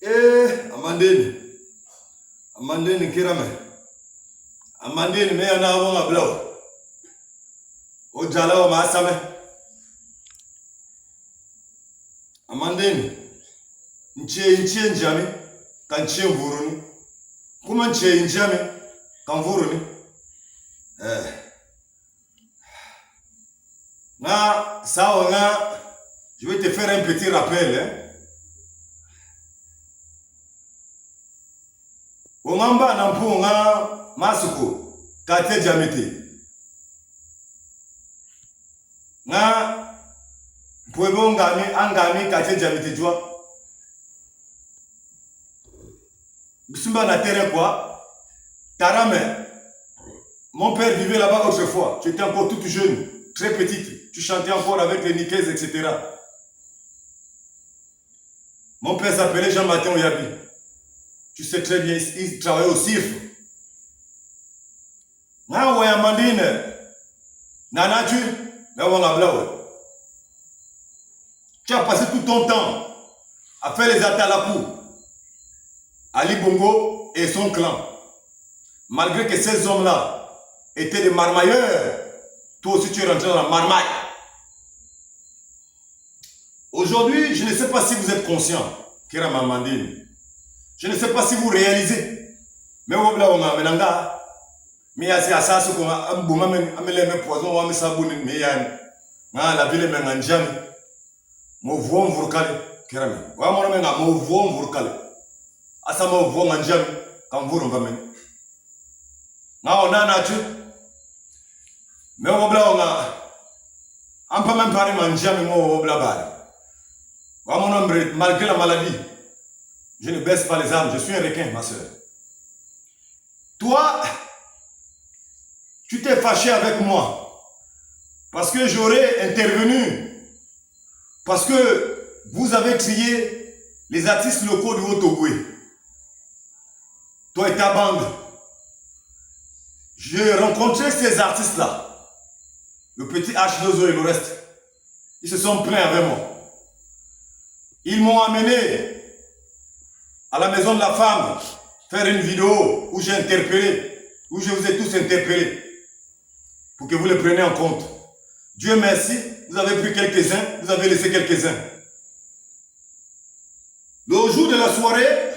Amandine. Amandine kirame. Amandine me yana wonga blow. O jala wa masame. Amandine. Nche njami. Kan nche vuruni. Kuma nche njami. Kan vuruni. Je vais te faire un petit rappel. Ongamba nampu nga masuko kate jamete. Nga mpwebo angami kate jamete jwa. Bisumba na terre quoi? Tarame. Mon père vivait là-bas autrefois. Tu étais encore toute jeune, très petite. Tu chantais encore avec les niquaises, etc. Mon père s'appelait Jean-Martin Oyabi. Tu sais très bien, il travaillait au CIF. Nga waya mandine. Nana tu, tu as passé tout ton temps à faire les atalakou. Ali Bongo et son clan. Malgré que ces hommes-là étaient des marmailleurs, toi aussi tu es rentré dans la marmaille. Aujourd'hui, je ne sais pas si vous êtes conscient, Kira Mamandine. Je ne sais pas si vous réalisez. Mais vous avez menanga. Mais il y a ces assassins qui ont amené poison, ont amené sabou, mais il y a la ville est menganjami. Mo voix vurkale, Kira me. Wa mo menga mo voix vurkale. Asa mo voix manjami, quand vous on va mener. Na on a nature. Mais on va on peut même parler manjami mo blabare. Malgré la maladie, je ne baisse pas les armes, je suis un requin, ma soeur. Toi, tu t'es fâché avec moi parce que j'aurais intervenu, parce que vous avez trié les artistes locaux de Haut-Ogoué. Toi et ta bande. J'ai rencontré ces artistes-là, le petit H2O et le reste. Ils se sont plaints avec moi. Ils m'ont amené à la maison de la femme faire une vidéo où j'ai interpellé, où je vous ai tous interpellés pour que vous les preniez en compte. Dieu merci, vous avez pris quelques-uns, vous avez laissé quelques-uns. Le jour de la soirée,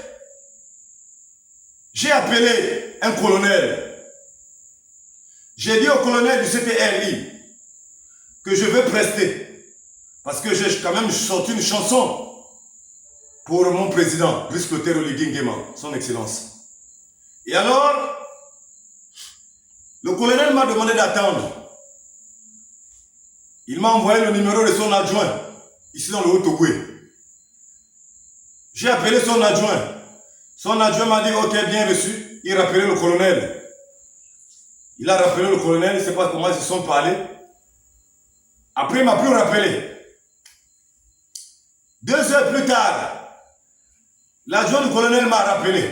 j'ai appelé un colonel. J'ai dit au colonel du CTRI que je veux prester parce que j'ai quand même sorti une chanson pour mon président, Brice Clotaire Oligui Nguema, son excellence. Et alors, le colonel m'a demandé d'attendre. Il m'a envoyé le numéro de son adjoint, ici dans le Haut-Ogoué. J'ai appelé son adjoint. Son adjoint m'a dit, ok, bien reçu. Il rappelait le colonel. Il a rappelé le colonel, il ne sait pas comment ils se sont parlé. Après, il m'a plus rappelé. 2 heures plus tard, l'adjoint du colonel m'a rappelé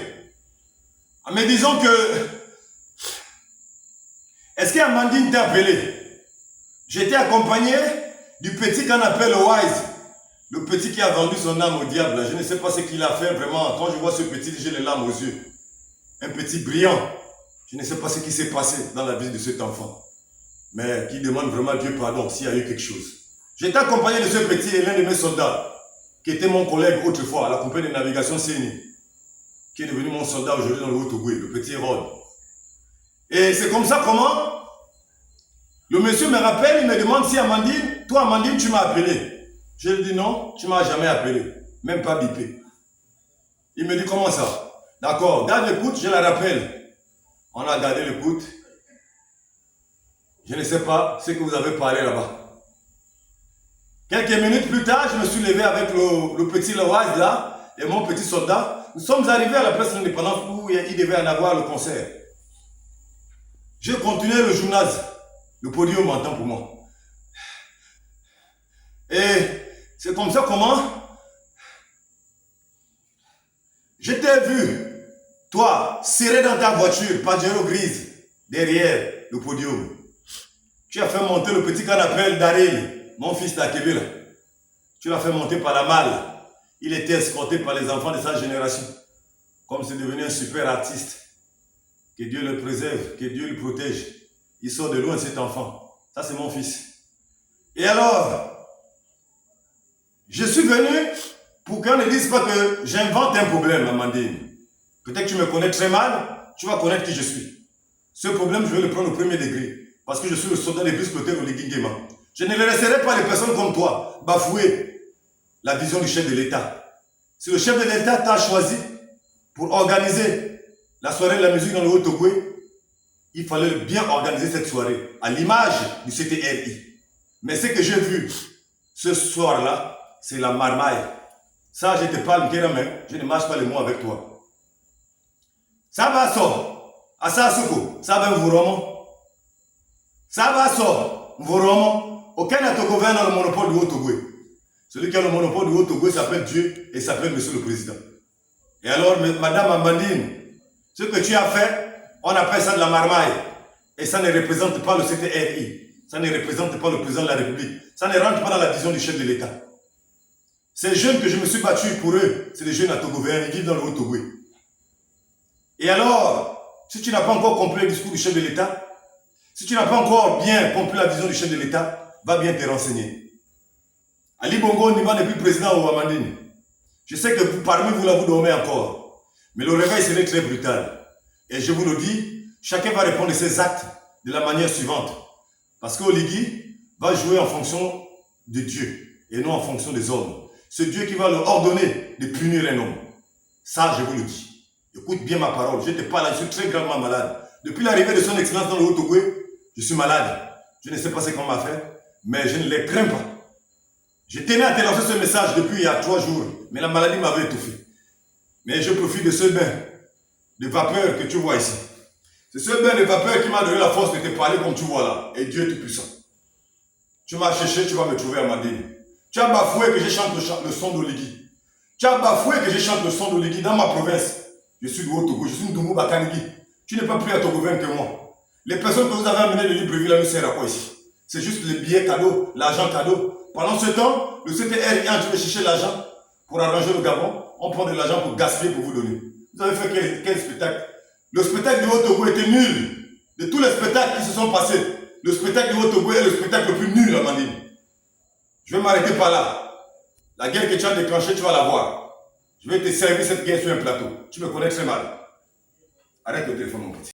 en me disant que est-ce qu'Amandine t'a appelé? J'étais accompagné du petit qu'on appelle Wise, le petit qui a vendu son âme au diable. Je ne sais pas ce qu'il a fait vraiment. Quand je vois ce petit, j'ai les larmes aux yeux. Un petit brillant. Je ne sais pas ce qui s'est passé dans la vie de cet enfant. Mais qui demande vraiment Dieu pardon s'il y a eu quelque chose. J'étais accompagné de ce petit et l'un de mes soldats, qui était mon collègue autrefois à la compagnie de navigation CENI, qui est devenu mon soldat aujourd'hui dans le Haut-Ogoué, le petit Rod. Et c'est comme ça comment le monsieur me rappelle, il me demande si Amandine, toi Amandine, tu m'as appelé. Je lui dis non, tu m'as jamais appelé, même pas bipé. Il me dit comment ça? D'accord, garde l'écoute, je la rappelle. On a gardé l'écoute. Je ne sais pas ce que vous avez parlé là-bas. Quelques minutes plus tard, je me suis levé avec le petit Lawaz là et mon petit soldat. Nous sommes arrivés à la place de l'indépendance où il devait en avoir le concert. J'ai continué le journal. Le podium m'entend pour moi. Et c'est comme ça comment je t'ai vu, toi, serré dans ta voiture, Pajero grise, derrière le podium. Tu as fait monter le petit qu'on appelle Daryl, mon fils d'Akébé. Tu l'as fait monter par la malle. Il était escorté par les enfants de sa génération. Comme c'est devenu un super artiste. Que Dieu le préserve, que Dieu le protège. Il sort de loin cet enfant. Ça, c'est mon fils. Et alors, je suis venu pour qu'on ne dise pas que j'invente un problème, Amandine. Peut-être que tu me connais très mal, tu vas connaître qui je suis. Ce problème, je vais le prendre au premier degré. Parce que je suis le soldat des bus Clotaire Oligui Nguema. Je ne laisserai pas les personnes comme toi bafouer la vision du chef de l'État. Si le chef de l'État t'a choisi pour organiser la soirée de la musique dans le Haut-Togoué, il fallait bien organiser cette soirée à l'image du CTRI. Mais ce que j'ai vu ce soir-là, c'est la marmaille. Ça, je te parle, je ne marche pas les mots avec toi. Ça va sort. Asasuko, ça va vous roman. Ça va sort. Vous roman. Aucun n'a gouverne dans le monopole du Haut-Togoué. Celui qui a le monopole du Haut-Togoué s'appelle Dieu et s'appelle Monsieur le Président. Et alors, Madame Amandine, ce que tu as fait, on appelle ça de la marmaille. Et ça ne représente pas le CTRI. Ça ne représente pas le président de la République. Ça ne rentre pas dans la vision du chef de l'État. Ces jeunes que je me suis battu pour eux, c'est des jeunes à Togo-Vert, ils vivent dans le Haut-Togoué. Et alors, si tu n'as pas encore compris le discours du chef de l'État, si tu n'as pas encore bien compris la vision du chef de l'État, va bien te renseigner. Ali Bongo Ondimba n'est plus président au Amandine. Je sais que parmi vous, là, vous dormez encore. Mais le réveil serait très brutal. Et je vous le dis, chacun va répondre de ses actes de la manière suivante. Parce qu'Oligui va jouer en fonction de Dieu et non en fonction des hommes. C'est Dieu qui va leur ordonner de punir un homme. Ça, je vous le dis. Écoute bien ma parole. Je te parle, je suis très gravement malade. Depuis l'arrivée de son excellence dans le Haut-Togoué, je suis malade. Je ne sais pas ce qu'on m'a fait, mais je ne les crains pas. Je tenais à te lancer ce message depuis il y a 3 jours, mais la maladie m'avait étouffé. Mais je profite de ce bain de vapeur que tu vois ici. C'est ce bain de vapeur qui m'a donné la force de te parler comme tu vois là. Et Dieu est tout puissant. Tu m'as cherché, tu vas me trouver à Amandine. Tu as bafoué que je chante le son d'Oligui. Tu as bafoué que je chante le son d'Oligui dans ma province. Je suis du Haut-Togo, je suis Ndoumou Bakanigi. Tu n'es pas plus à ton gouvernement que moi. Les personnes que vous avez amenées de Libreville nous servent à quoi ici? C'est juste les billets cadeaux, l'argent cadeau. Pendant ce temps, le CTR est en train de chercher l'argent pour arranger le Gabon. On prend de l'argent pour gaspiller pour vous donner. Vous avez fait quel spectacle? Le spectacle du Haut-Togo était nul. De tous les spectacles qui se sont passés, le spectacle du Haut-Togo est le spectacle le plus nul, Amandine. Je vais m'arrêter par là. La guerre que tu as déclenchée, tu vas la voir. Je vais te servir cette guerre sur un plateau. Tu me connais très mal. Arrête le téléphone, mon petit.